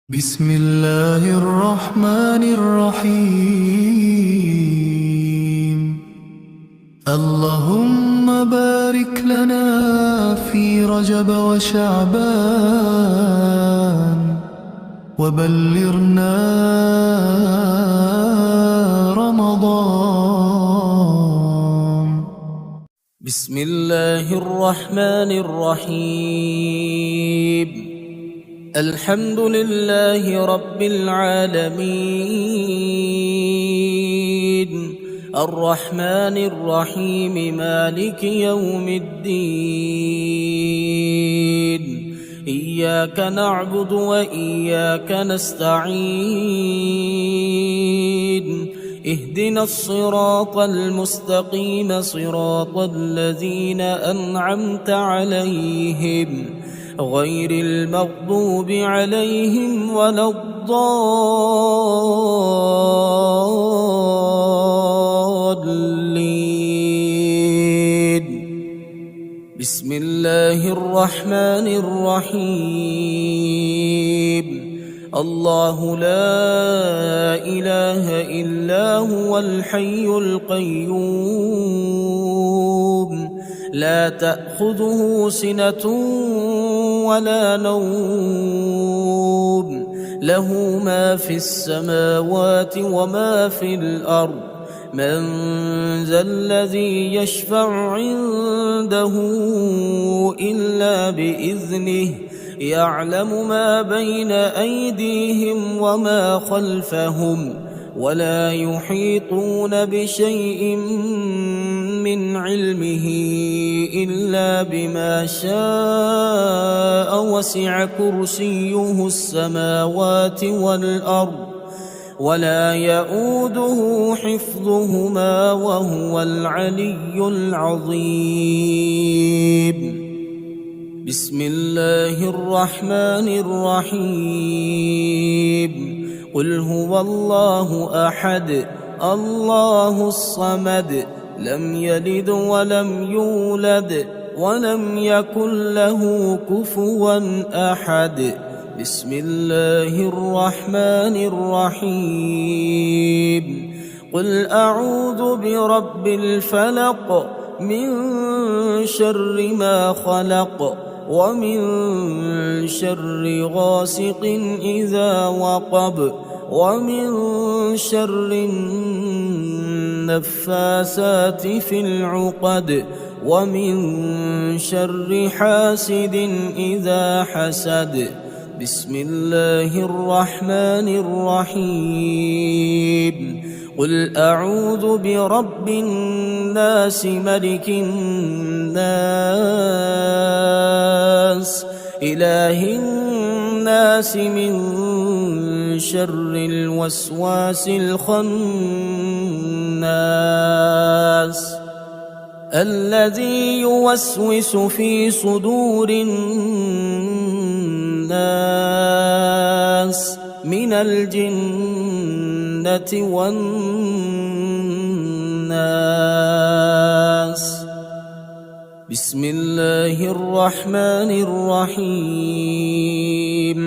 بسم الله الرحمن الرحيم. اللهم بارك لنا في رجب وشعبان وبلغنا رمضان. بسم الله الرحمن الرحيم. الحمد لله رب العالمين، الرحمن الرحيم، مالك يوم الدين. إياك نعبد وإياك نستعين. اهدنا الصراط المستقيم، صراط الذين أنعمت عليهم غير المغضوب عليهم ولا الضالين. بسم الله الرحمن الرحيم. الله لا إله إلا هو الحي القيوم، لا تأخذه سنة ولا نوم، له ما في السماوات وما في الأرض. من ذا الذي يشفع عنده إلا بإذنه، يعلم ما بين أيديهم وما خلفهم، ولا يحيطون بشيء من علمه إلا بما شاء. وسع كرسيه السماوات والأرض، ولا يؤوده حفظهما، وهو العلي العظيم. بسم الله الرحمن الرحيم. قل هو الله أحد، الله الصمد، لم يلد ولم يولد ولم يكن له كفوا أحد. بسم الله الرحمن الرحيم. قل أعوذ برب الفلق، من شر ما خلق، ومن شر غاسق إذا وقب، ومن شر النفاثات في العقد، ومن شر حاسد إذا حسد. بسم الله الرحمن الرحيم. قل أعوذ برب الناس، ملك الناس، إله الناس، من شر الوسواس الخناس، الذي يوسوس في صدور الناس من الجنة والناس. بسم الله الرحمن الرحيم.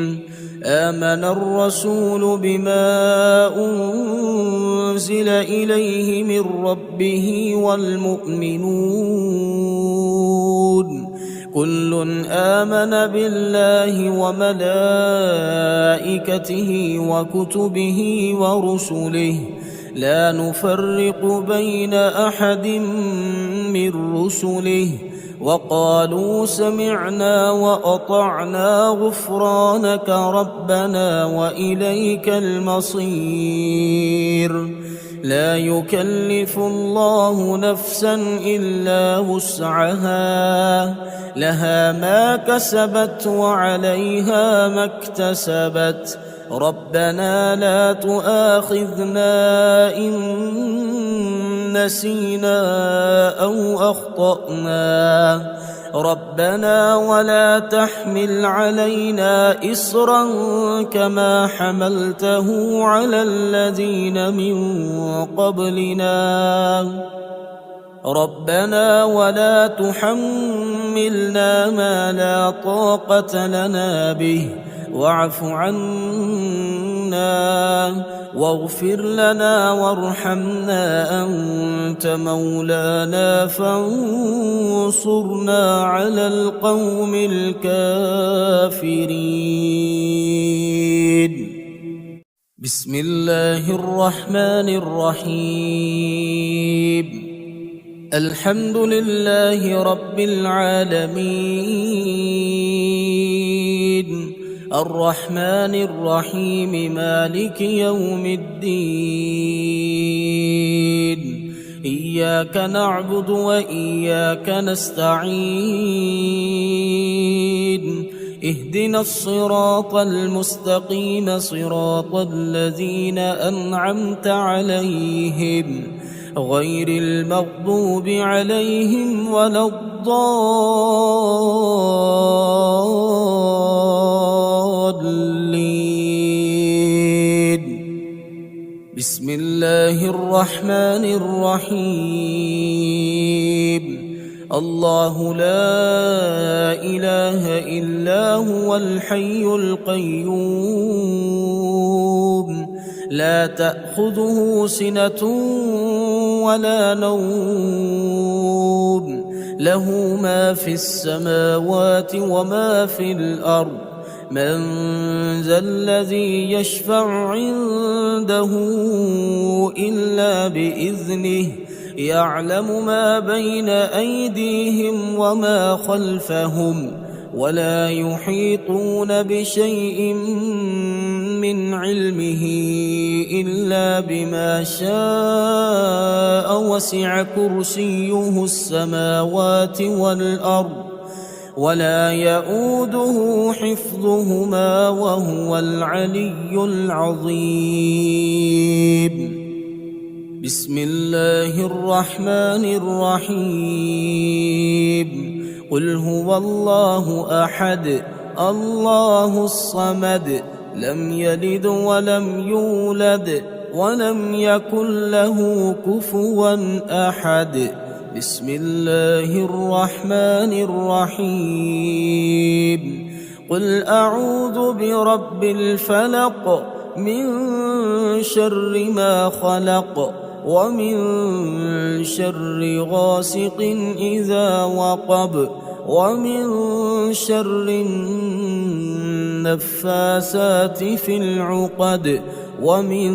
آمن الرسول بما أنزل إليه من ربه والمؤمنون، كل آمن بالله وملائكته وكتبه ورسله، لا نفرق بين أحد من رسله، وقالوا سمعنا وأطعنا غفرانك ربنا وإليك المصير. لا يكلف الله نفسا إلا وسعها، لها ما كسبت وعليها ما اكتسبت. ربنا لا تؤاخذنا إن نسينا أو أخطأنا، ربنا ولا تحمل علينا إصرا كما حملته على الذين من قبلنا، ربنا ولا تحملنا ما لا طاقة لنا به، واعف عنا واغفر لنا وارحمنا أنت مولانا فانصرنا على القوم الكافرين. بسم الله الرحمن الرحيم. الحمد لله رب العالمين الرحمن الرحيم مالك يوم الدين إياك نعبد وإياك نستعين اهدنا الصراط المستقيم صراط الذين أنعمت عليهم غير المغضوب عليهم ولا الضالين. بسم الله الرحمن الرحيم. الله لا إله إلا هو الحي القيوم لا تأخذه سنة ولا نوم له ما في السماوات وما في الأرض من ذا الذي يشفع عنده إلا بإذنه يعلم ما بين أيديهم وما خلفهم ولا يحيطون بشيء من علمه إلا بما شاء وسع كرسيه السماوات والأرض ولا يؤوده حفظهما وهو العلي العظيم. بسم الله الرحمن الرحيم. قل هو الله أحد الله الصمد لم يلد ولم يولد ولم يكن له كفوا أحد. بسم الله الرحمن الرحيم. قل أعوذ برب الفلق من شر ما خلق ومن شر غاسق إذا وقب ومن شر النفاثات في العقد ومن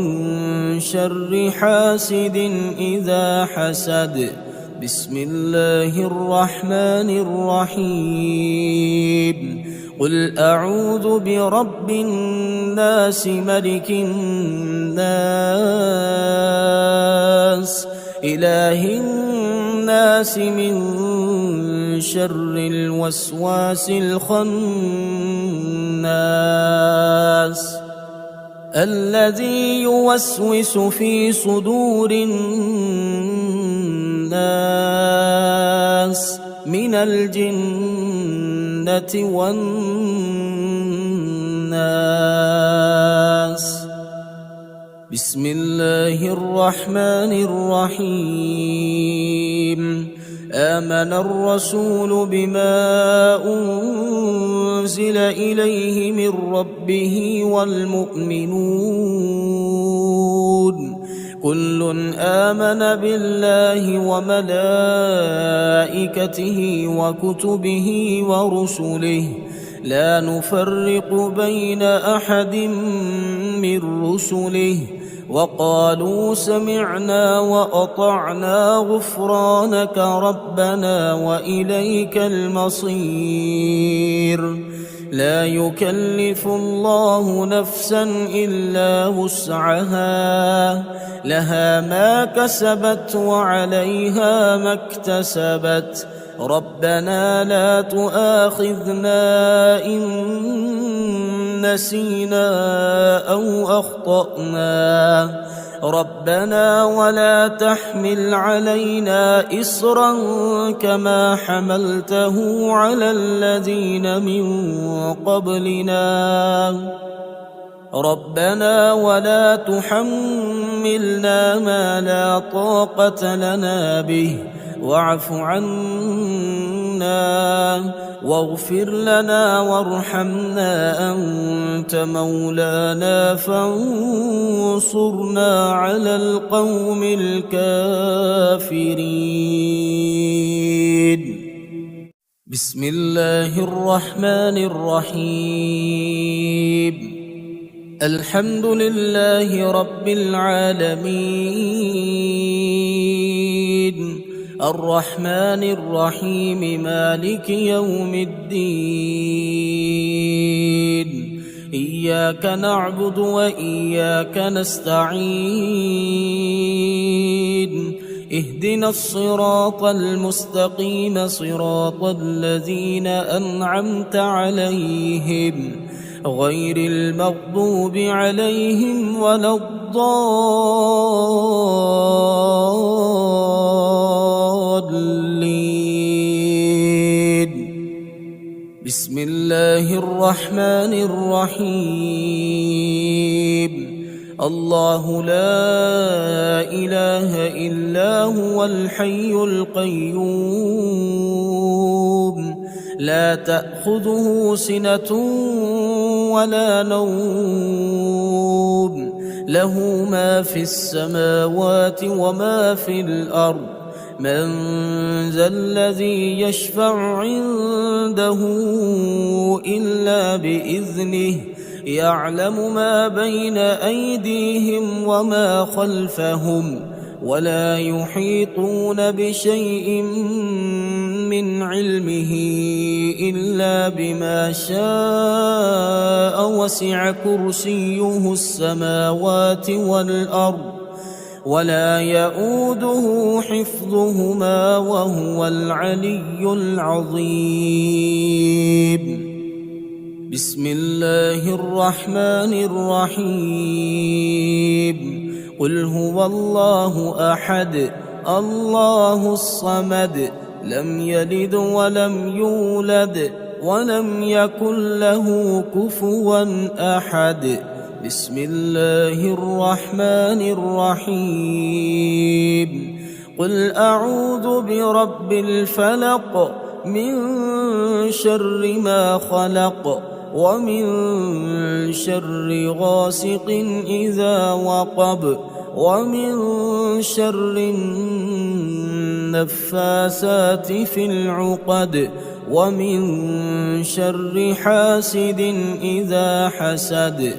شر حاسد إذا حسد. بسم الله الرحمن الرحيم. قل أعوذ برب الناس ملك الناس إله الناس من شر الوسواس الخناس الذي يوسوس في صدور الناس من الجنة والناس. بسم الله الرحمن الرحيم. آمن الرسول بما أنزل إليه من ربه والمؤمنون كل آمن بالله وملائكته وكتبه ورسله لا نفرق بين أحد من رسله وقالوا سمعنا وأطعنا غفرانك ربنا وإليك المصير. لا يكلف الله نفسا إلا وسعها لها ما كسبت وعليها ما اكتسبت ربنا لا تؤاخذنا إن نسينا أو أخطأنا ربنا ولا تحمل علينا إصرا كما حملته على الذين من قبلنا ربنا ولا تحملنا ما لا طاقة لنا به واعف عنا واغفر لنا وارحمنا أنت مولانا فانصرنا على القوم الكافرين. بسم الله الرحمن الرحيم. الحمد لله رب العالمين الرحمن الرحيم مالك يوم الدين إياك نعبد وإياك نستعين اهدنا الصراط المستقيم صراط الذين أنعمت عليهم غير المغضوب عليهم ولا الضالين. بسم الله الرحمن الرحيم. الله لا إله إلا هو الحي القيوم لا تأخذه سنة ولا نوم له ما في السماوات وما في الأرض من ذا الذي يشفع عنده إلا بإذنه يعلم ما بين أيديهم وما خلفهم ولا يحيطون بشيء من علمه إلا بما شاء وسع كرسيه السماوات والأرض ولا يؤوده حفظهما وهو العلي العظيم. بسم الله الرحمن الرحيم. قل هو الله أحد الله الصمد لم يلد ولم يولد ولم يكن له كفوا أحد. بسم الله الرحمن الرحيم. قل أعوذ برب الفلق من شر ما خلق ومن شر غاسق إذا وقب ومن شر النفاثات في العقد ومن شر حاسد إذا حسد.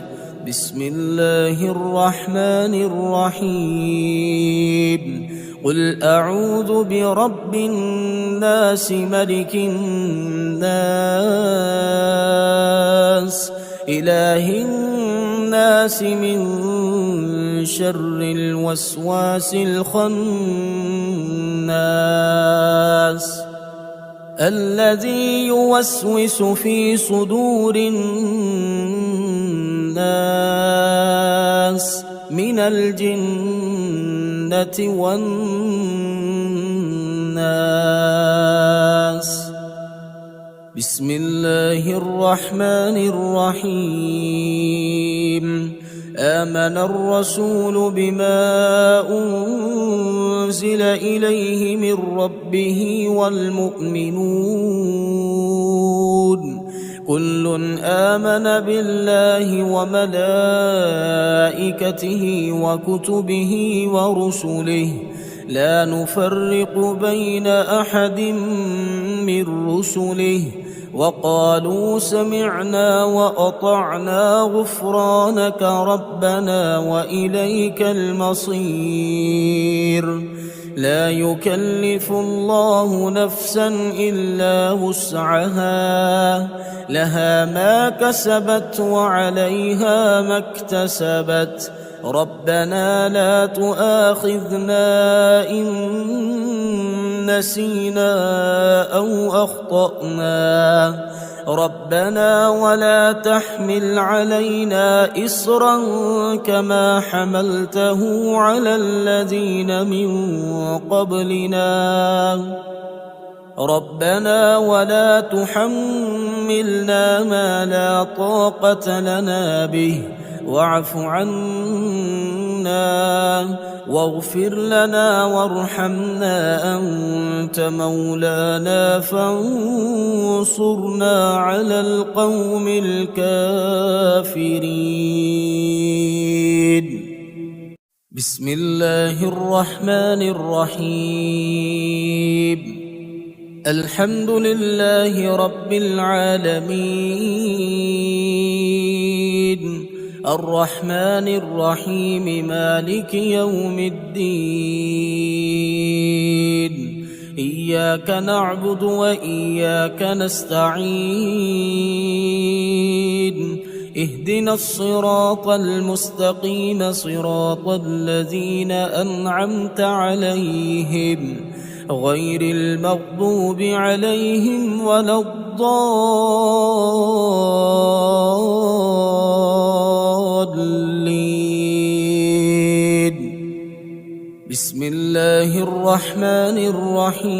بسم الله الرحمن الرحيم. قل أعوذ برب الناس ملك الناس إله الناس من شر الوسواس الخناس الذي يوسوس في صدور الناس من الجنة والناس. بسم الله الرحمن الرحيم. آمن الرسول بما أنزل إليه من ربه والمؤمنون كل آمن بالله وملائكته وكتبه ورسله لا نفرق بين أحد من رسله وقالوا سمعنا وأطعنا غفرانك ربنا وإليك المصير. لا يكلف الله نفسا إلا وسعها لها ما كسبت وعليها ما اكتسبت ربنا لا تؤاخذنا إن نسينا أو أخطأنا ربنا ولا تحمل علينا إصرا كما حملته على الذين من قبلنا ربنا ولا تحملنا ما لا طاقة لنا به واعف عنا واغفر لنا وارحمنا أنت مولانا فانصرنا على القوم الكافرين. بسم الله الرحمن الرحيم. الحمد لله رب العالمين الرحمن الرحيم مالك يوم الدين إياك نعبد وإياك نستعين اهدنا الصراط المستقيم صراط الذين أنعمت عليهم غير المغضوب عليهم ولا الضالين. بسم الله الرحمن الرحيم.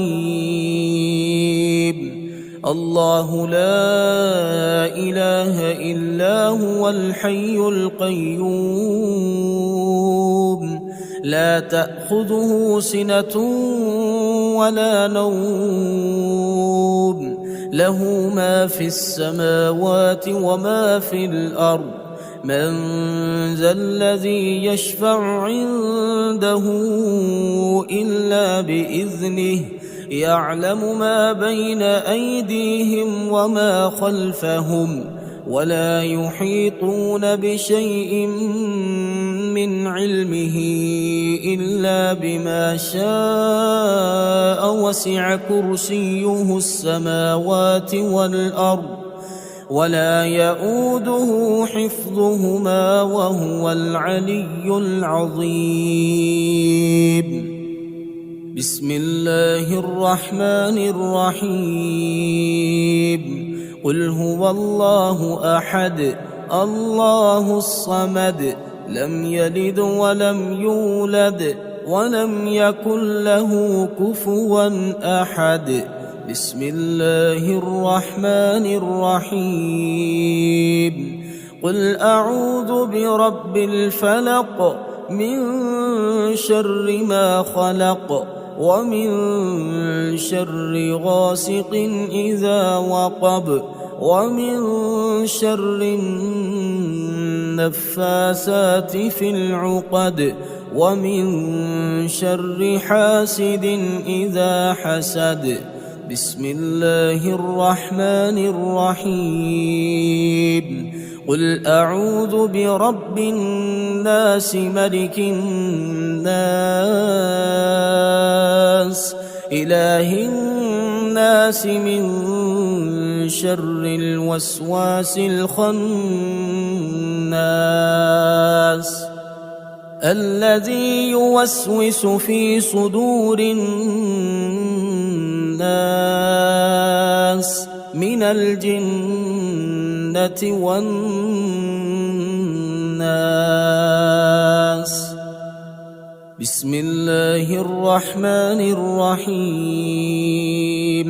الله لا إله إلا هو الحي القيوم لا تأخذه سنة ولا نوم له ما في السماوات وما في الأرض من ذا الذي يشفع عنده إلا بإذنه يعلم ما بين أيديهم وما خلفهم ولا يحيطون بشيء من علمه إلا بما شاء وسع كرسيه السماوات والأرض ولا يؤوده حفظهما وهو العلي العظيم. بسم الله الرحمن الرحيم. قل هو الله أحد الله الصمد لم يلد ولم يولد ولم يكن له كفوا أحد. بسم الله الرحمن الرحيم. قل أعوذ برب الفلق من شر ما خلق ومن شر غاسق إذا وقب ومن شر النفاثات في العقد ومن شر حاسد إذا حسد. بسم الله الرحمن الرحيم. قل أعوذ برب الناس ملك الناس إله الناس من شر الوسواس الخناس الذي يوسوس في صدور الناس من الجنة والناس. بسم الله الرحمن الرحيم.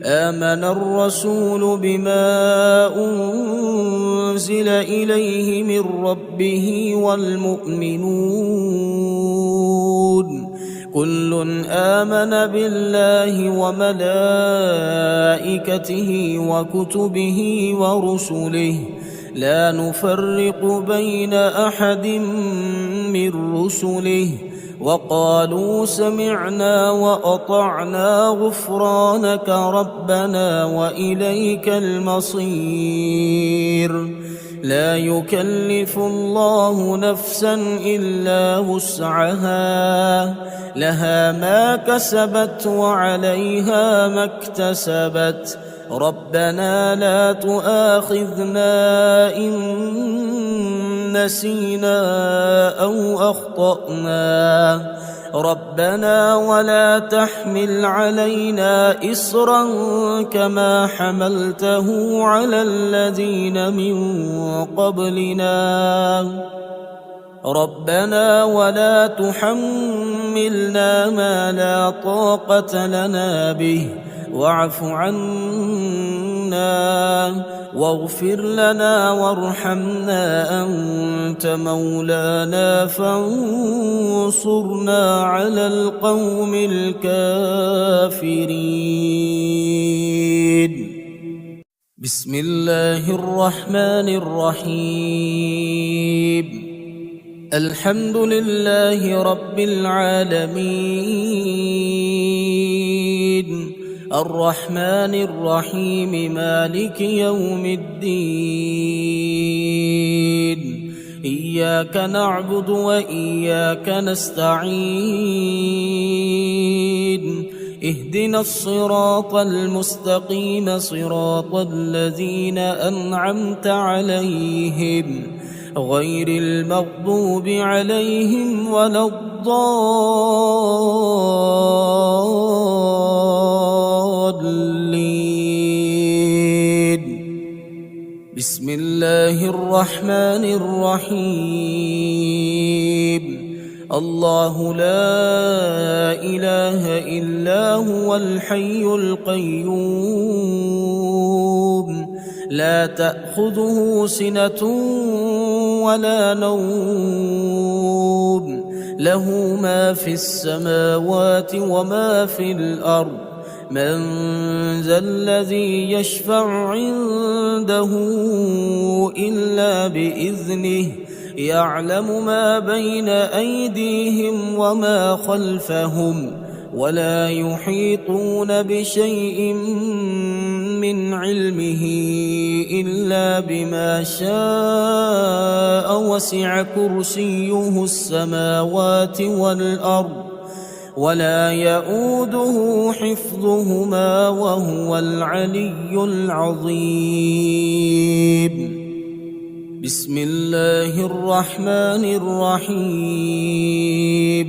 آمن الرسول بما أنزل إليه من ربه والمؤمنون كل آمن بالله وملائكته وكتبه ورسله لا نفرق بين أحد من رسله وقالوا سمعنا وأطعنا غفرانك ربنا وإليك المصير. لا يكلف الله نفسا إلا وسعها لها ما كسبت وعليها ما اكتسبت ربنا لا تؤاخذنا إن نسينا أو أخطأنا ربنا ولا تحمل علينا إصرا كما حملته على الذين من قبلنا ربنا ولا تحملنا ما لا طاقة لنا به واعف عنا واغفر لنا وارحمنا أنت مولانا فانصرنا على القوم الكافرين. بسم الله الرحمن الرحيم. الحمد لله رب العالمين الرحمن الرحيم مالك يوم الدين إياك نعبد وإياك نستعين اهدنا الصراط المستقيم صراط الذين أنعمت عليهم غير المغضوب عليهم ولا الضالين. بسم الله الرحمن الرحيم. الله لا إله إلا هو الحي القيوم لا تأخذه سنة ولا نوم له ما في السماوات وما في الأرض من ذا الذي يشفع عنده إلا بإذنه يعلم ما بين أيديهم وما خلفهم ولا يحيطون بشيء من علمه إلا بما شاء وسع كرسيه السماوات والأرض ولا يؤوده حفظهما وهو العلي العظيم. بسم الله الرحمن الرحيم.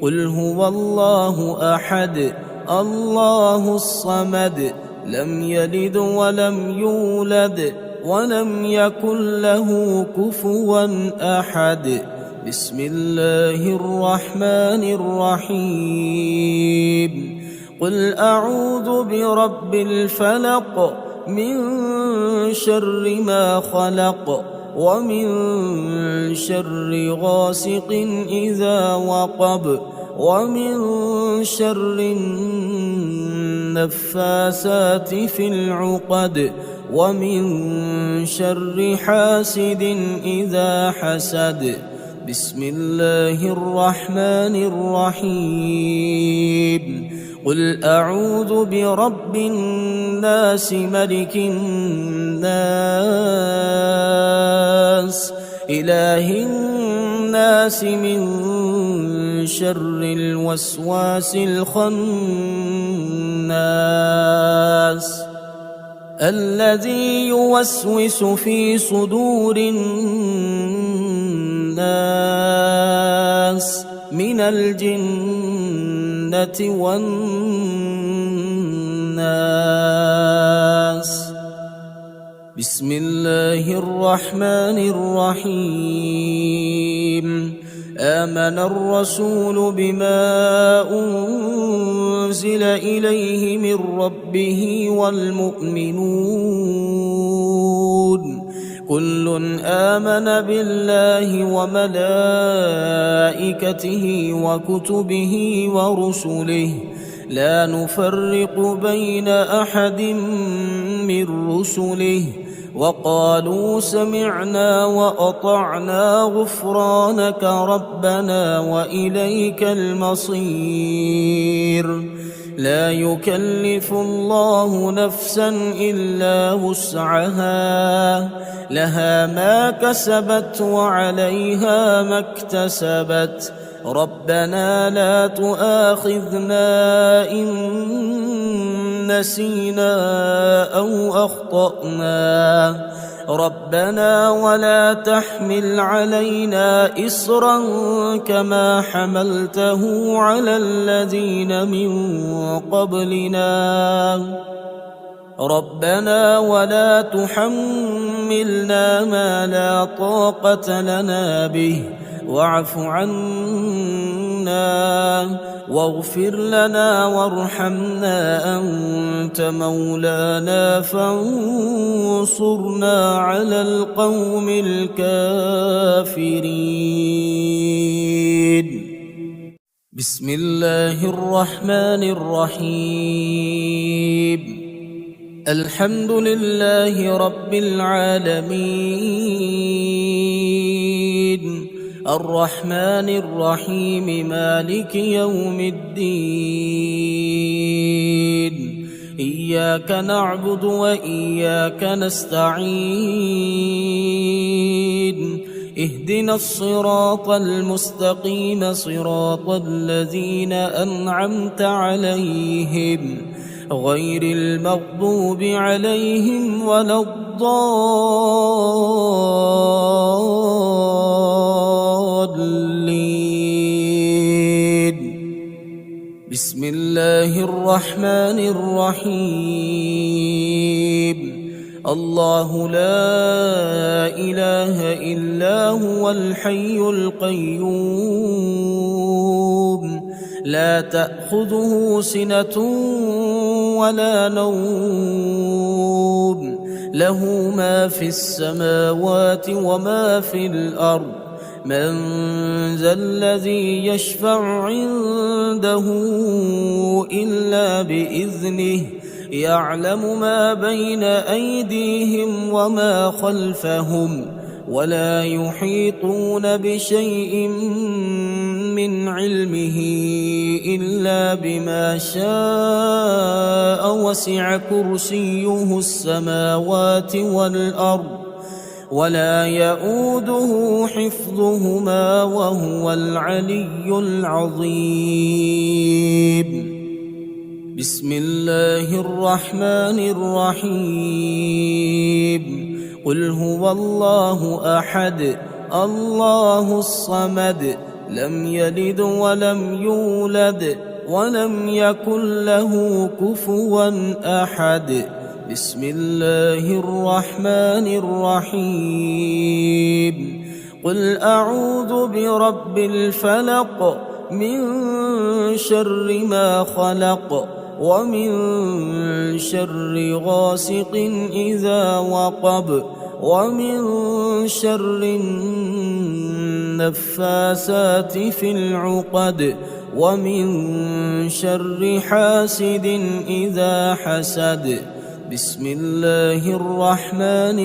قل هو الله أحد الله الصمد لم يلد ولم يولد ولم يكن له كفوا أحد. بسم الله الرحمن الرحيم. قل أعوذ برب الفلق من شر ما خلق ومن شر غاسق إذا وقب ومن شر النفاثات في العقد ومن شر حاسد إذا حسد. بسم الله الرحمن الرحيم. قل أعوذ برب الناس ملك الناس إله الناس من شر الوسواس الخناس الذي يوسوس في صدور الناس من الجنة والناس. بسم الله الرحمن الرحيم. آمن الرسول بما أنزل إليه من ربه والمؤمنون كل آمن بالله وملائكته وكتبه ورسله لا نفرق بين أحد من رسله وقالوا سمعنا وأطعنا غفرانك ربنا وإليك المصير. لا يكلف الله نفسا إلا وسعها لها ما كسبت وعليها ما اكتسبت ربنا لا تؤاخذنا إن نسينا أو أخطأنا ربنا ولا تحمل علينا إصرا كما حملته على الذين من قبلنا ربنا ولا تحملنا ما لا طاقة لنا به واعف عنا واغفر لنا وارحمنا أنت مولانا فانصرنا على القوم الكافرين. بسم الله الرحمن الرحيم. الحمد لله رب العالمين الرحمن الرحيم مالك يوم الدين إياك نعبد وإياك نستعين اهدنا الصراط المستقيم صراط الذين أنعمت عليهم غير المغضوب عليهم ولا الضالين. بسم الله الرحمن الرحيم. الله لا إله إلا هو الحي القيوم لا تأخذه سنة ولا نوم له ما في السماوات وما في الأرض من ذا الذي يشفع عنده إلا بإذنه يعلم ما بين أيديهم وما خلفهم ولا يحيطون بشيء من علمه إلا بما شاء وسع كرسيه السماوات والأرض ولا يؤوده حفظهما وهو العلي العظيم. بسم الله الرحمن الرحيم. قل هو الله أحد الله الصمد لم يلد ولم يولد ولم يكن له كفوا أحد. بسم الله الرحمن الرحيم. قل أعوذ برب الفلق من شر ما خلق ومن شر غاسق إذا وقب ومن شر النفاثات في العقد ومن شر حاسد إذا حسد. بسم الله الرحمن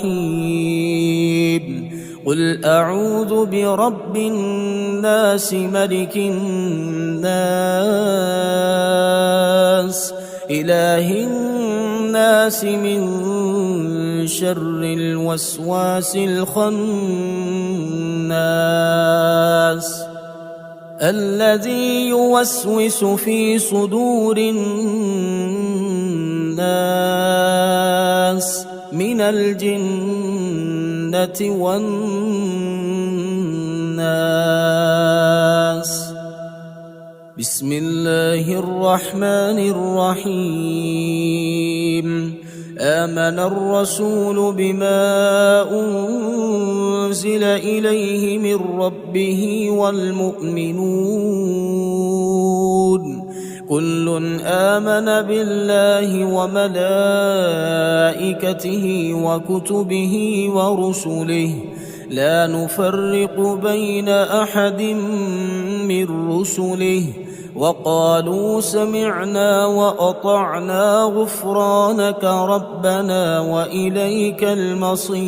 الرحيم. قل أعوذ برب الناس ملك الناس إله الناس من شر الوسواس الخناس الذي يوسوس في صدور الناس من الجنة والناس. بسم الله الرحمن الرحيم. آمن الرسول بما أنزل إليه من ربه والمؤمنون كل آمن بالله وملائكته وكتبه ورسله لا نفرق بين أحد من رسله وقالوا سمعنا وأطعنا غفرانك ربنا وإليك المصير.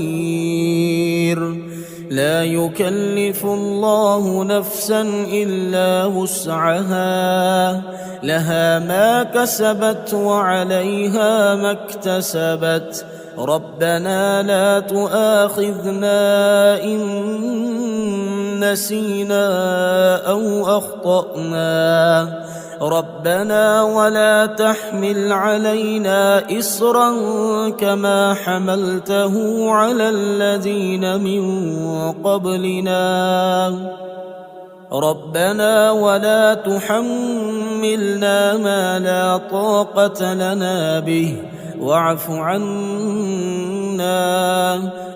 لا يكلف الله نفسا إلا وسعها لها ما كسبت وعليها ما اكتسبت ربنا لا تؤاخذنا إن نسينا أو أخطأنا ربنا ولا تحمل علينا إصرا كما حملته على الذين من قبلنا ربنا ولا تحملنا ما لا طاقة لنا به واعف عنا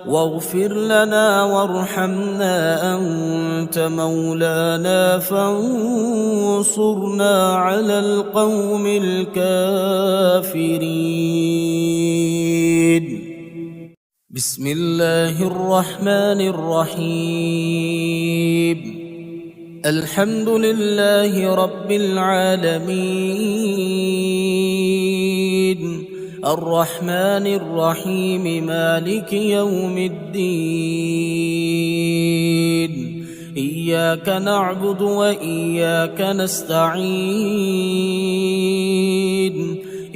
واغفر لنا وارحمنا أنت مولانا فانصرنا على القوم الكافرين. بسم الله الرحمن الرحيم. الحمد لله رب العالمين الرحمن الرحيم مالك يوم الدين إياك نعبد وإياك نستعين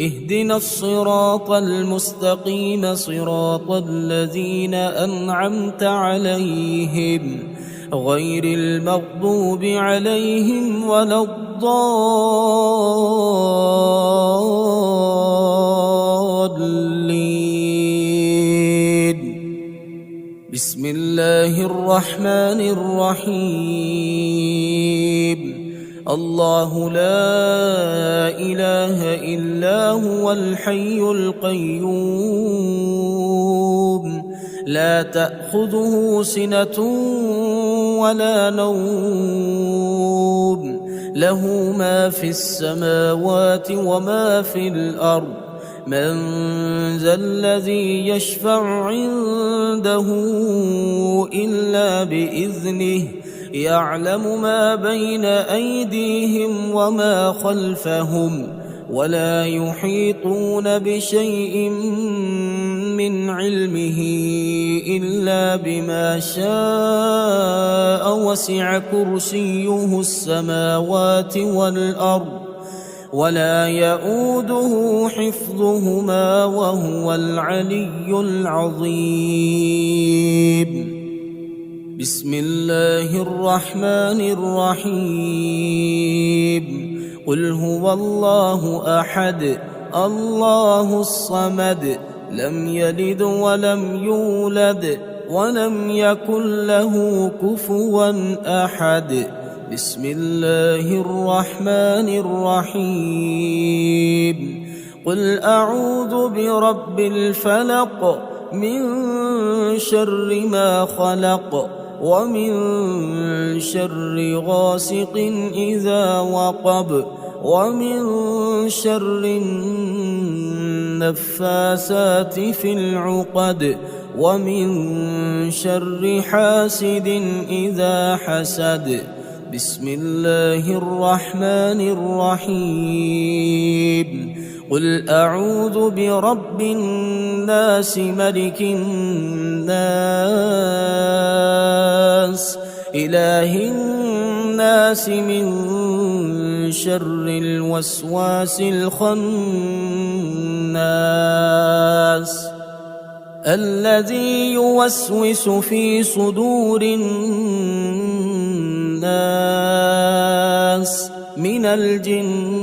اهدنا الصراط المستقيم صراط الذين أنعمت عليهم غير المغضوب عليهم ولا الضالين. بسم الله الرحمن الرحيم. الله لا إله إلا هو الحي القيوم لا تأخذه سنة ولا نوم له ما في السماوات وما في الأرض من ذا الذي يشفع عنده إلا بإذنه يعلم ما بين أيديهم وما خلفهم ولا يحيطون بشيء من علمه إلا بما شاء وسع كرسيه السماوات والأرض ولا يؤوده حفظهما وهو العلي العظيم. بسم الله الرحمن الرحيم. قل هو الله أحد الله الصمد لم يلد ولم يولد ولم يكن له كفوا أحد. بسم الله الرحمن الرحيم. قل أعوذ برب الفلق من شر ما خلق ومن شر غاسق إذا وقب ومن شر النفاثات في العقد ومن شر حاسد إذا حسد. بسم الله الرحمن الرحيم. قل أعوذ برب الناس ملك الناس إله الناس من شر الوسواس الخناس الذي يوسوس في صدور الناس من الجن